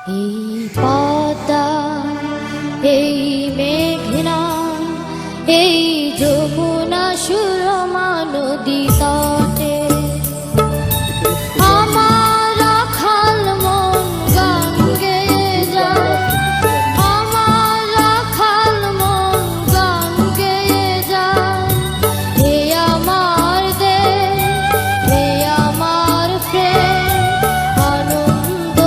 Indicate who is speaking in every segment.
Speaker 1: এই পদ্মা, এই মেঘনা, এই যমুনা সুরমা নদী তটে আমার রাখাল মন গান গেয়ে যায়, আমার রাখাল মন গান গেয়ে যায়। হে আমার দেশ, হে আমার প্রেম, আনন্দ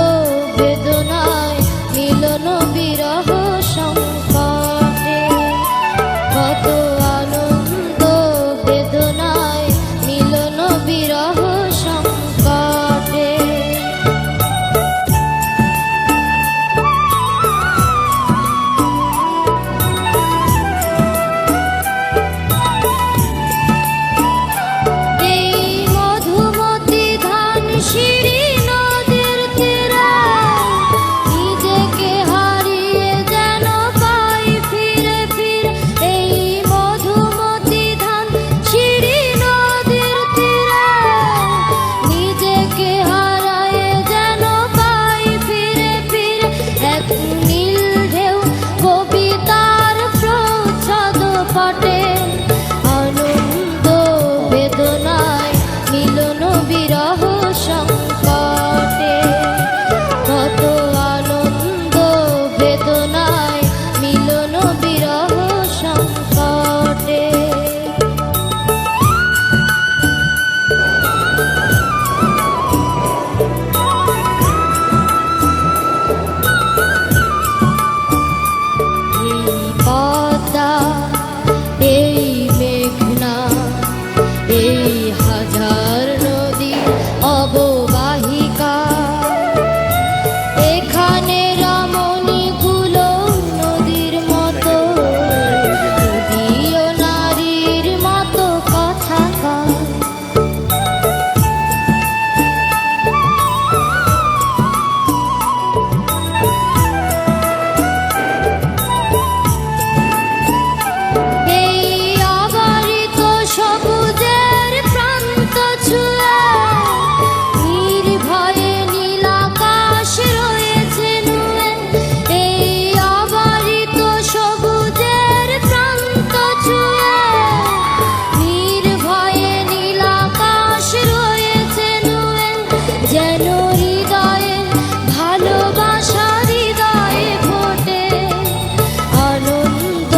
Speaker 1: বেদনায় মিলন বিরহ সংকটে, কত আনন্দ বেদনায় মিলন বিরহ সংকটে। এই মধুমতি ধান সিঁড়ি নদীর তীরে নিজেকে হারিয়ে যেন পাই ফিরে ফিরে। এই মধুমতি ধান সিঁড়ি নদীর তীরে নিজেকে হারায়ে যেন পাই ফিরে ফিরে। এক নীল ঢেউ কবিতার প্রচ্ছদ পটে, আনন্দ বেদনায় মিলন বিরহ সংকটে, কত আনন্দ বেদনায় মিলন বিরহ সংকটে। এই পদ্মা, এই মেঘনা, এই হাজার নদী অববাহিকা, এখানে রমণীগুলো নদীর মতো, নদীও নারীর মতো কথা কয়। এই অবারিত সবুজের প্রান্ত ছুঁয়ে নির্ভয়ে নীল আকাশ রয়েছে নুয়ে। এই অবারিত সবুজের প্রান্ত ছুঁয়ে নির্ভয়ে নীল আকাশ রয়েছে নুয়ে। যেন হৃদয়ে ভালোবাসা হৃদয়ে ফোটে, আনন্দ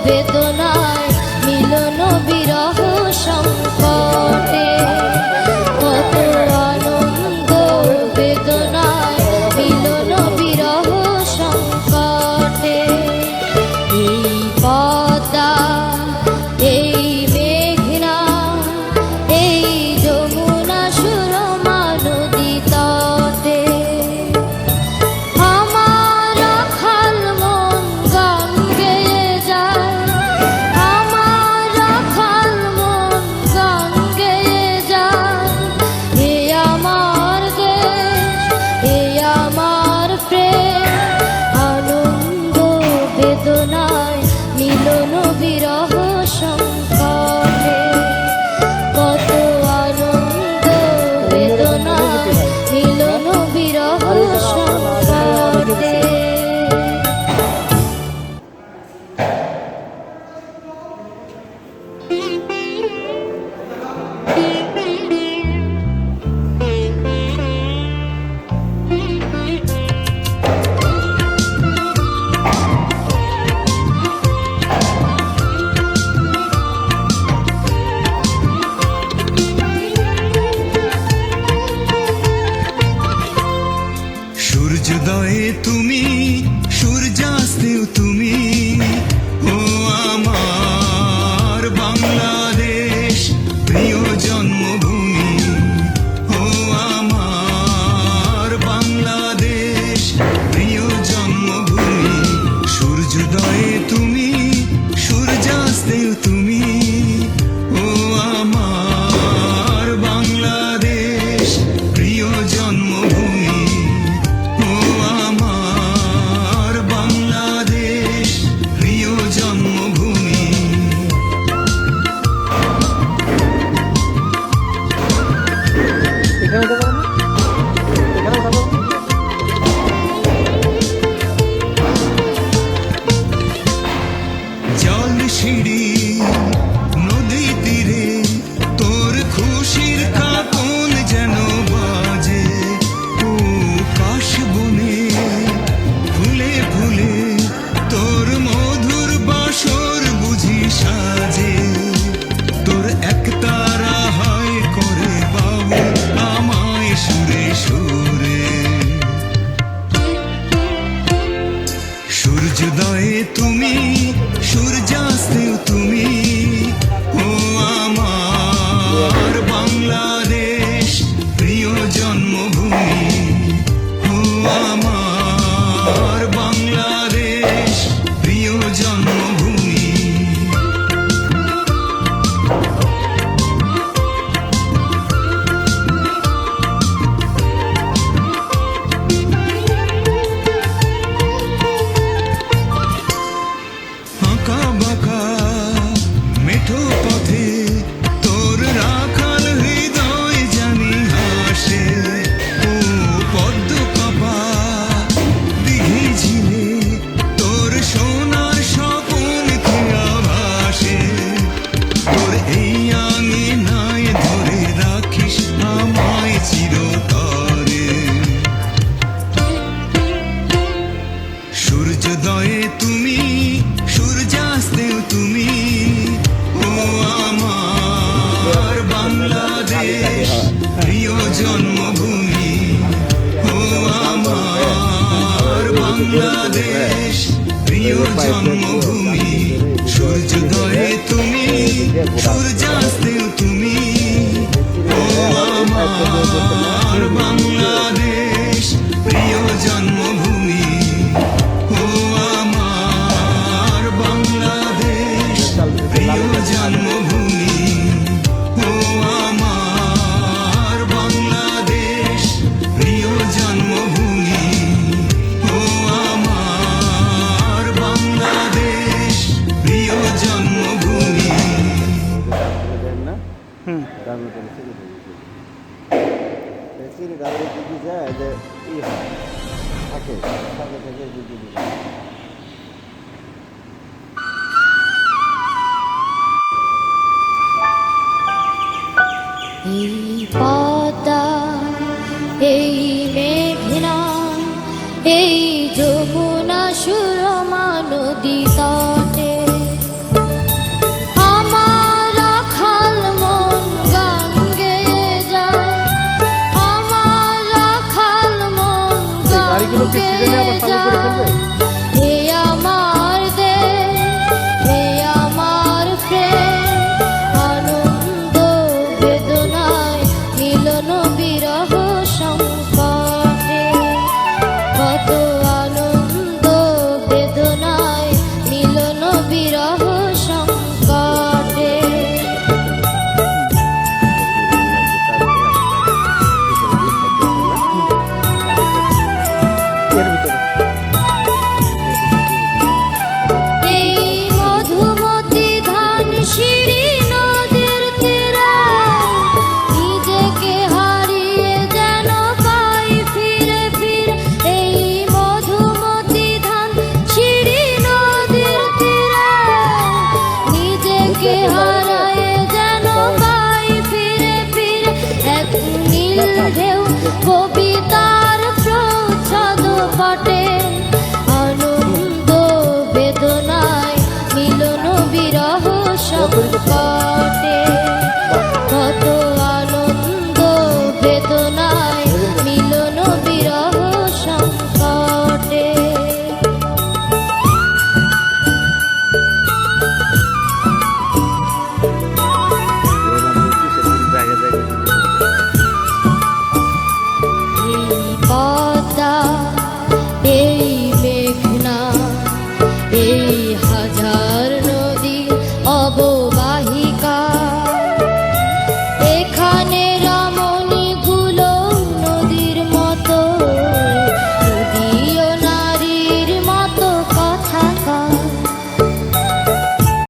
Speaker 1: বেদনায় মিলন বিরহ সংকটে, কত আনন্দ বেদনায় মিলন বিরহ সংকটে। এই পদ্মা, এই মেঘনা, এই যমুনা সুরমা নদী তটে আমার রাখাল মন গান গেয়ে যায়, আমার রাখাল মন গান গেয়ে যায়। হে আমার দেশ, হে আমার প্রেম, আনন্দ বেদনায় মিলন বিরহ সংকটে, কত আনন্দ বেদনায় মিলন বিরহ সংকটে।
Speaker 2: সূর্যোদয়ে তুমি, সূর্যাস্তেও তুমি, ও আমার বাংলাদেশ প্রিয় জন্মভূমি, ও আমার বাংলাদেশ প্রিয় জন্মভূমি। সূর্যোদয়ে তুমি, সূর্যাস্তেও তুমি, ও আমার বাংলাদেশ প্রিয় জন্মভূমি, ও আমার বাংলাদেশ প্রিয় জন্মভূমি। এখানে বাঁশির কাঁপন যেন বাজে ও কাশ বনে ফুলে ফুলে তোর মধুর বাসর বুঝি সাজে তোর একতারা হয় করে বাবু আমায় সুরে সুরে সূর্যোদয়ে তুমি সূর্যাস্তেও তুমি ও আমার বাংলাদেশ প্রিয় জন্মভূমি ও আমার বাংলাদেশ প্রিয় জন্মভূমি আঁকা বাঁকা মেঠো পথে তোর রাখাল হৃদয় জানি হাসে ও পদ্ম কাপা দিঘি ঝিলে তোর সোনার স্বপন খেয়া ভাসে তোর এই আঙিনায় ধরে রাখিস আমায় চিরতরে সূর্যোদয়ে তুমি সূর্যাস্তেও তুমি ও আমার বাংলাদেশ প্রিয় জন্মভূমি ও আমার বাংলাদেশ প্রিয় জন্মভূমি সূর্যোদয়ে তুমি সূর্যাস্তেও তুমি ও আমার বাংলাদেশ প্রিয় জন্মভূমি ও আমার বাংলাদেশ প্রিয় জন্মভূমি ও আমার বাংলাদেশ প্রিয় জন্মভূমি ও আমার বাংলাদেশ প্রিয় জন্মভূমি
Speaker 3: চিনি তারপরে কি কি যায় যে ই হয় থাকে থাকে থেকে দিদি দিদি
Speaker 1: এই পদ্মা এই মেঘনা এই যমুনা সুরমা নদী তটে আমার রাখাল মন গান গেয়ে যায় আমার রাখাল মন গান গেয়ে যায় হে আমার দেশ হে আমার প্রেম আনন্দ বেদনায় মিলন বিরহ সংকটে কত আনন্দ বেদনায় মিলন বিরহ সংকটে
Speaker 3: এর ভিতরে
Speaker 1: এই মধুমতি ধান সিঁড়ি নদীর তীরে নিজেকে হারিয়ে যেন পাই ফিরে ফিরে এই মধুমতি ধান সিঁড়ি নদীর তীরে নিজেকে হারিয়ে যেন পাই ফিরে ফিরে এক নীল ঢেউ